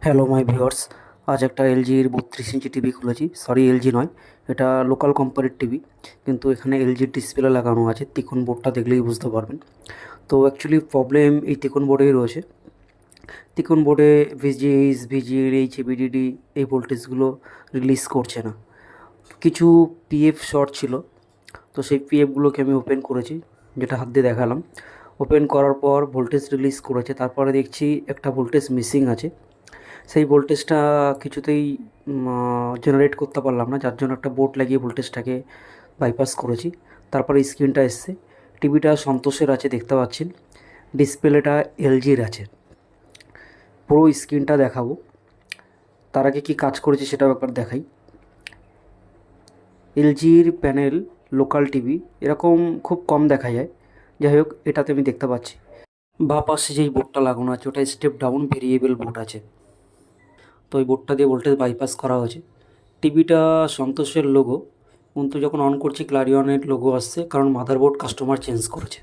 Hello my viewers, আজ একটা এলজির 32 inch TV খুলেছি। সরি, এলজি নয়, এটা লোকাল কোম্পানির টিভি, কিন্তু এখানে এলজির ডিসপ্লে লাগানো আছে। ত্রিকোণ বোর্ডটা দেখলেই বুঝতে পারবেন। তো অ্যাকচুয়ালি প্রবলেম এই ত্রিকোণ বোর্ডেই রয়েছে। ত্রিকোণ বোর্ডে ভিজিএইচ, ভিজিএইচ, ভিডিডি এই ভোল্টেজগুলো রিলিজ করছে না। কিছু পিএফ শর্ট ছিল, তো সেই পিএফগুলোকে আমি ওপেন করেছি, যেটা হাত দিয়ে দেখালাম। ওপেন করার পর ভোল্টেজ রিলিজ করেছে, তারপরে দেখছি একটা ভোল্টেজ মিসিং আছে। সেই ভোল্টেজটা কিছুতেই জেনারেট করতে পারলাম না, যার জন্য একটা বোর্ড লাগিয়ে ভোল্টেজটাকে বাইপাস করেছি। তারপরে স্ক্রিনটা এসছে, টিভিটা সন্তোষের আছে, দেখতে পাচ্ছেন। ডিসপ্লেটা এলজির আছে। পুরো স্ক্রিনটা দেখাবো, তার আগে কী কাজ করেছি সেটাও একবার দেখাই। এলজির প্যানেল, লোকাল টিভি এরকম খুব কম দেখা যায়। যাই হোক, এটাতে আমি দেখতে পাচ্ছি বা পাশে যেই বোর্ডটা লাগানো আছে ওটা স্টেপ ডাউন ভেরিয়েবল বোর্ড আছে। তো ওই বোর্ডটা দিয়ে ভোল্টেজ বাইপাস করা হয়েছে। টিভিটা সন্তোষের লোগো, কিন্তু যখন অন করছি ক্লারিয়নের লোগো আসছে, কারণ মাদারবোর্ড কাস্টমার চেঞ্জ করেছে।